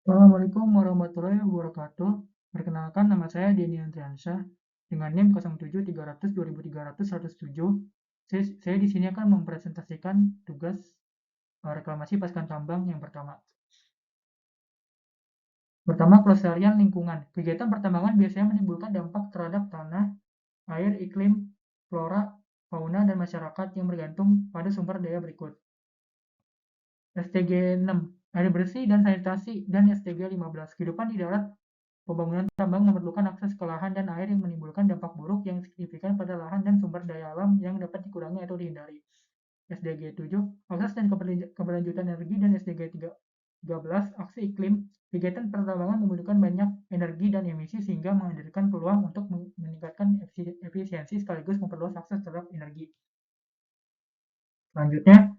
Assalamualaikum warahmatullahi wabarakatuh. Perkenalkan, nama saya Denny Andriansyah dengan NIM 0730203107. Saya di sini akan mempresentasikan tugas reklamasi pasukan tambang yang pertama. Pertama, kelestarian lingkungan. Kegiatan pertambangan biasanya menimbulkan dampak terhadap tanah, air, iklim, flora, fauna, dan masyarakat yang bergantung pada sumber daya berikut. STG 6, air bersih dan sanitasi, dan STG 15, kehidupan di darat. Pembangunan tambang memerlukan akses ke lahan dan air yang menimbulkan dampak buruk yang signifikan pada lahan dan sumber daya alam yang dapat dikurangi atau dihindari. SDG 7, akses dan keberlanjutan energi, dan SDG 13, aksi iklim. Kegiatan pertambangan membutuhkan banyak energi dan emisi sehingga menghadirkan peluang untuk meningkatkan efisiensi sekaligus memperluas akses terhadap energi. Selanjutnya,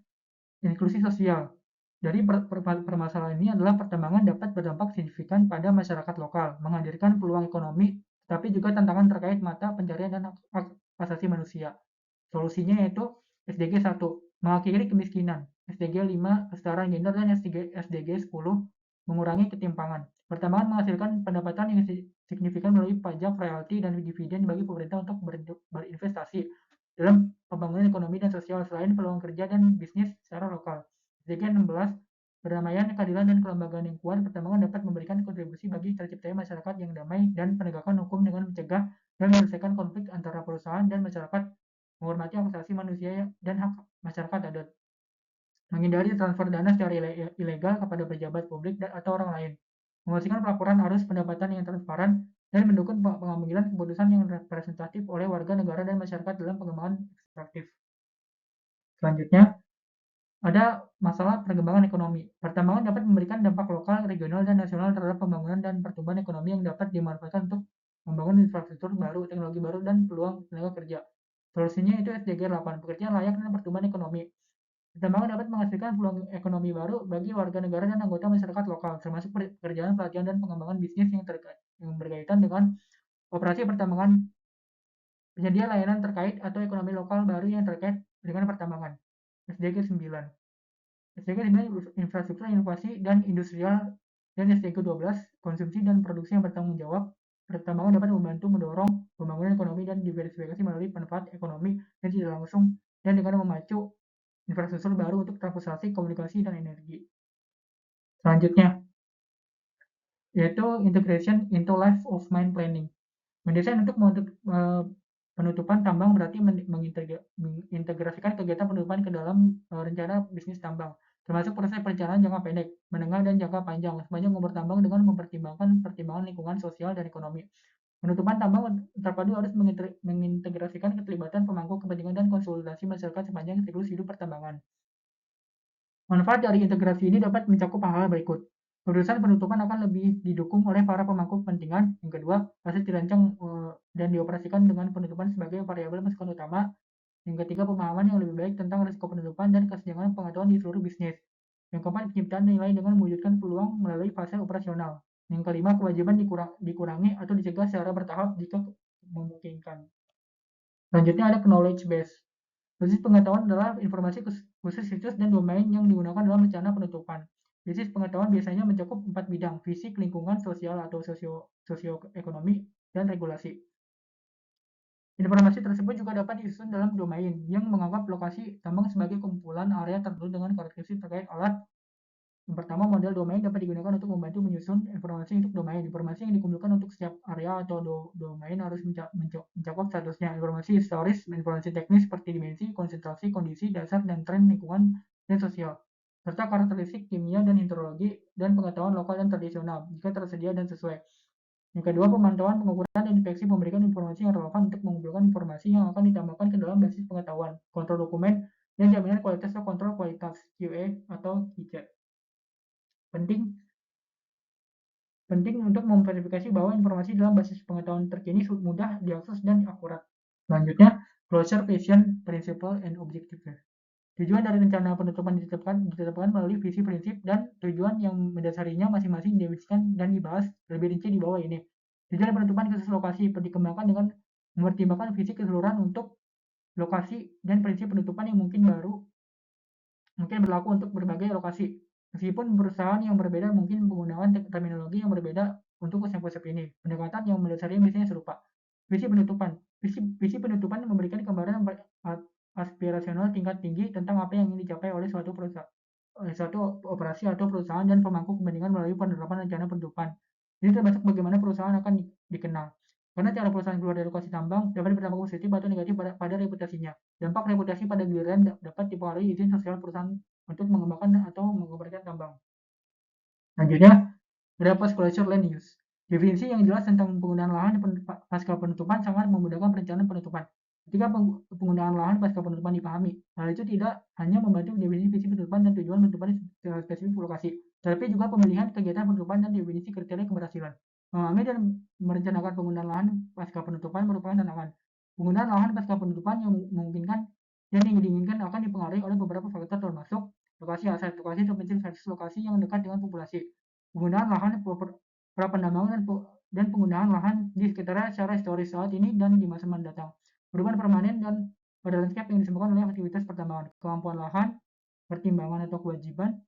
inklusi sosial. Dari permasalahan ini adalah pertambangan dapat berdampak signifikan pada masyarakat lokal, menghadirkan peluang ekonomi, tapi juga tantangan terkait mata pencarian dan hak asasi manusia. Solusinya yaitu SDG 1, mengakhiri kemiskinan, SDG 5, kesetaraan gender, dan SDG 10, mengurangi ketimpangan. Pertambangan menghasilkan pendapatan yang signifikan melalui pajak, royalti, dan dividen bagi pemerintah untuk berinvestasi dalam pembangunan ekonomi dan sosial selain peluang kerja dan bisnis secara lokal. SDG 16, perdamaian, keadilan, dan kelembagaan yang kuat. Pertambangan dapat memberikan kontribusi bagi terciptanya masyarakat yang damai dan penegakan hukum dengan mencegah dan menyelesaikan konflik antara perusahaan dan masyarakat, menghormati hak asasi manusia dan hak masyarakat adat, menghindari transfer dana secara ilegal kepada pejabat publik atau orang lain, memastikan pelaporan arus pendapatan yang transparan, dan mendukung pengambilan keputusan yang representatif oleh warga negara dan masyarakat dalam pengembangan ekstraktif. Selanjutnya, ada masalah perkembangan ekonomi. Pertambangan dapat memberikan dampak lokal, regional, dan nasional terhadap pembangunan dan pertumbuhan ekonomi yang dapat dimanfaatkan untuk membangun infrastruktur baru, teknologi baru, dan peluang tenaga kerja. Solusinya itu SDG 8, pekerjaan layak dan pertumbuhan ekonomi. Pertambangan dapat menghasilkan peluang ekonomi baru bagi warga negara dan anggota masyarakat lokal, termasuk pekerjaan, pelatihan, dan pengembangan bisnis yang berkaitan dengan operasi pertambangan, penyedia layanan terkait, atau ekonomi lokal baru yang terkait dengan pertambangan. SDG 9. SDG 9, infrastruktur, inovasi, dan industrial, dan SDG 12, konsumsi dan produksi yang bertanggung jawab. Pertambangan dapat membantu mendorong pembangunan ekonomi dan diversifikasi melalui manfaat ekonomi yang tidak langsung dan dengan memacu infrastruktur baru untuk transportasi, komunikasi, dan energi. Selanjutnya, yaitu integration into life of mine planning. Mendesain untuk penutupan tambang berarti mengintegrasikan kegiatan penutupan ke dalam rencana bisnis tambang, termasuk proses perencanaan jangka pendek, menengah, dan jangka panjang sepanjang umur tambang dengan mempertimbangkan pertimbangan lingkungan, sosial, dan ekonomi. Penutupan tambang terpadu harus mengintegrasikan keterlibatan pemangku kepentingan dan konsultasi masyarakat sepanjang siklus hidup pertambangan. Manfaat dari integrasi ini dapat mencakup hal-hal berikut. Keputusan penutupan akan lebih didukung oleh para pemangku kepentingan. Yang kedua, proses dirancang dan dioperasikan dengan penutupan sebagai variabel masukan utama. Yang ketiga, pemahaman yang lebih baik tentang risiko penutupan dan kesenjangan pengetahuan di seluruh bisnis. Yang keempat, penciptaan nilai dengan mewujudkan peluang melalui fase operasional. Yang kelima, kewajiban dikurangi atau dicegah secara bertahap jika memungkinkan. Selanjutnya ada knowledge base. Basis pengetahuan adalah informasi khusus situs dan domain yang digunakan dalam rencana penutupan. Basis pengetahuan biasanya mencakup 4 bidang: fisik, lingkungan, sosial atau sosioekonomi, dan regulasi. Informasi tersebut juga dapat disusun dalam domain yang menganggap lokasi tambang sebagai kumpulan area tertentu dengan karakteristik terkait alat. Yang pertama, model domain dapat digunakan untuk membantu menyusun informasi untuk domain. Informasi yang dikumpulkan untuk setiap area atau domain harus mencakup statusnya, informasi historis, informasi teknis seperti dimensi, konsentrasi, kondisi dasar, dan tren lingkungan dan sosial, serta karakteristik kimia dan hidrologi, dan pengetahuan lokal dan tradisional jika tersedia dan sesuai. Yang kedua, pemantauan, pengukuran, dan inspeksi memberikan informasi yang relevan untuk mengumpulkan informasi yang akan ditambahkan ke dalam basis pengetahuan, kontrol dokumen, dan jaminan kualitas atau kontrol kualitas QA atau QC. Penting untuk memverifikasi bahwa informasi dalam basis pengetahuan terkini mudah diakses dan akurat. Selanjutnya, closure, passion, principle, and objective. Tujuan dari rencana penutupan ditetapkan melalui visi, prinsip, dan tujuan yang mendasarinya masing-masing didefinisikan dan dibahas lebih rinci di bawah ini. Tujuan penutupan khusus lokasi dikembangkan dengan mempertimbangkan visi keseluruhan untuk lokasi dan prinsip penutupan yang mungkin berlaku untuk berbagai lokasi. Meskipun perusahaan yang berbeda mungkin menggunakan terminologi yang berbeda untuk konsep-konsep ini, pendekatan yang mendasarinya biasanya serupa. Visi penutupan. Visi penutupan memberikan gambaran aspirasional tingkat tinggi tentang apa yang ingin dicapai oleh suatu perusahaan, suatu operasi atau perusahaan dan pemangku kepentingan melalui penerapan rencana penutupan. Ini termasuk bagaimana perusahaan akan dikenal. Karena cara perusahaan keluar dari lokasi tambang dapat berdampak positif atau negatif pada reputasinya. Dampak reputasi pada giliran dapat dipengaruhi izin sosial perusahaan untuk mengembangkan atau mengoperasikan tambang. Selanjutnya, ada post-closure land use. Definisi yang jelas tentang penggunaan lahan pasca penutupan sangat memudahkan perencanaan penutupan. Ketika penggunaan lahan pasca penutupan dipahami, hal itu tidak hanya membantu definisi visi penutupan dan tujuan penutupan secara spesifik lokasi, tetapi juga pemilihan kegiatan penutupan dan definisi kriteria keberhasilan. Memahami dan merencanakan penggunaan lahan pasca penutupan merupakan tantangan. Penggunaan lahan pasca penutupan yang memungkinkan dan yang diinginkan akan dipengaruhi oleh beberapa faktor termasuk lokasi aset, lokasi terpencil versus lokasi yang dekat dengan populasi, penggunaan lahan prapendambangan dan penggunaan lahan di sekitarnya secara historis saat ini dan di masa mendatang. Perubahan permanen dan pada landscape yang disebabkan oleh aktivitas pertambangan, kemampuan lahan, pertimbangan atau kewajiban.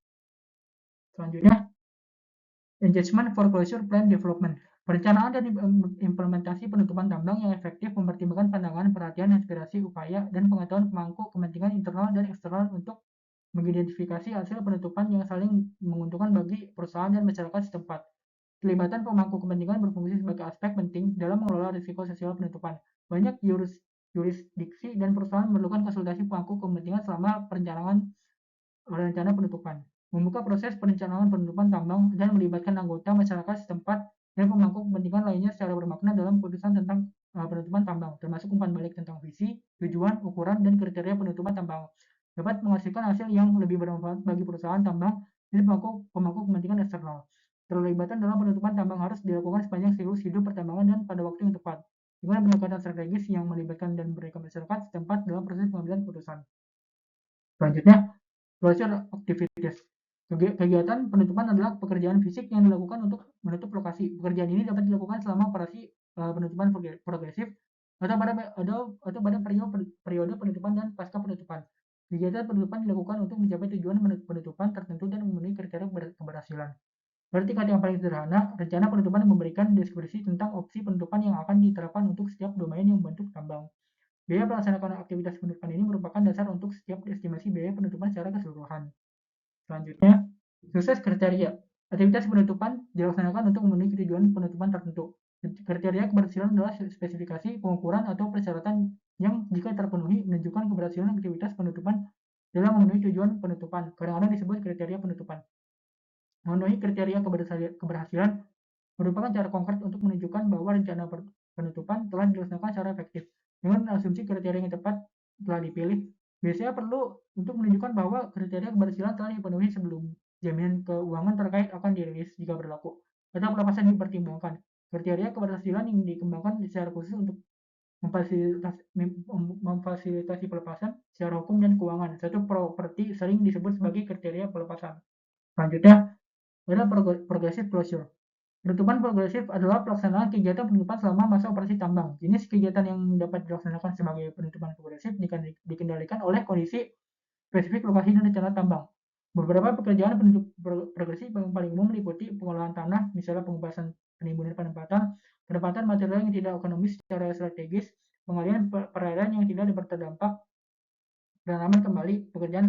Selanjutnya, engagement foreclosure plan development. Perencanaan dan implementasi penutupan tambang yang efektif mempertimbangkan pandangan, perhatian, inspirasi, upaya, dan pengetahuan pemangku kepentingan internal dan eksternal untuk mengidentifikasi hasil penutupan yang saling menguntungkan bagi perusahaan dan masyarakat setempat. Pelibatan pemangku kepentingan berfungsi sebagai aspek penting dalam mengelola risiko sosial penutupan. Banyak jurisdiksi dan perusahaan memerlukan konsultasi pemangku kepentingan selama perencanaan rencana penutupan. Membuka proses perencanaan penutupan tambang dan melibatkan anggota masyarakat setempat dan pemangku kepentingan lainnya secara bermakna dalam keputusan tentang penutupan tambang, termasuk umpan balik tentang visi, tujuan, ukuran, dan kriteria penutupan tambang. Dapat menghasilkan hasil yang lebih bermanfaat bagi perusahaan tambang dan pemangku kepentingan eksternal. Keterlibatan dalam penutupan tambang harus dilakukan sepanjang siklus hidup pertambangan dan pada waktu yang tepat, dengan pendekatan strategis yang melibatkan dan memberikan masyarakat setempat dalam proses pengambilan keputusan. Selanjutnya, closure activities. Kegiatan penutupan adalah pekerjaan fisik yang dilakukan untuk menutup lokasi. Pekerjaan ini dapat dilakukan selama operasi penutupan progresif atau pada periode penutupan dan pasca penutupan. Kegiatan penutupan dilakukan untuk mencapai tujuan penutupan tertentu dan memenuhi kriteria keberhasilan. Pada tingkat yang paling sederhana, rencana penutupan memberikan deskripsi tentang opsi penutupan yang akan diterapkan untuk setiap domain yang membentuk tambang. Biaya melaksanakan aktivitas penutupan ini merupakan dasar untuk setiap estimasi biaya penutupan secara keseluruhan. Selanjutnya, sukses kriteria. Aktivitas penutupan dilaksanakan untuk memenuhi tujuan penutupan tertentu. Kriteria keberhasilan adalah spesifikasi, pengukuran, atau persyaratan yang jika terpenuhi menunjukkan keberhasilan aktivitas penutupan dalam memenuhi tujuan penutupan. Kadang-kadang disebut kriteria penutupan. Memenuhi kriteria keberhasilan merupakan cara konkret untuk menunjukkan bahwa rencana penutupan telah dilaksanakan secara efektif. Dengan asumsi kriteria yang tepat telah dipilih, biasanya perlu untuk menunjukkan bahwa kriteria keberhasilan telah dipenuhi sebelum jaminan keuangan terkait akan dirilis jika berlaku, atau pelepasan dipertimbangkan. Kriteria keberhasilan yang dikembangkan secara khusus untuk memfasilitasi pelepasan secara hukum dan keuangan. Satu properti sering disebut sebagai kriteria pelepasan. Selanjutnya adalah progressive closure. Penutupan progresif adalah pelaksanaan kegiatan penutupan selama masa operasi tambang. Jenis kegiatan yang dapat dilaksanakan sebagai penutupan progresif dikendalikan oleh kondisi spesifik lokasi dan rencana tambang. Beberapa pekerjaan penutup progresif yang paling umum meliputi pengolahan tanah, misalnya pengupasan penimbunan penempatan material yang tidak ekonomis secara strategis, pengalihan perairan yang tidak terdampak, penanaman kembali, pekerjaan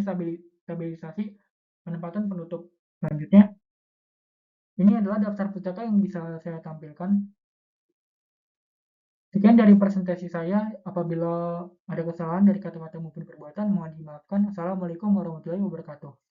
stabilisasi, penempatan penutup. Selanjutnya, ini adalah daftar pustaka yang bisa saya tampilkan. Sekian dari presentasi saya. Apabila ada kesalahan dari kata-kata maupun perbuatan, mohon dimaafkan. Assalamualaikum warahmatullahi wabarakatuh.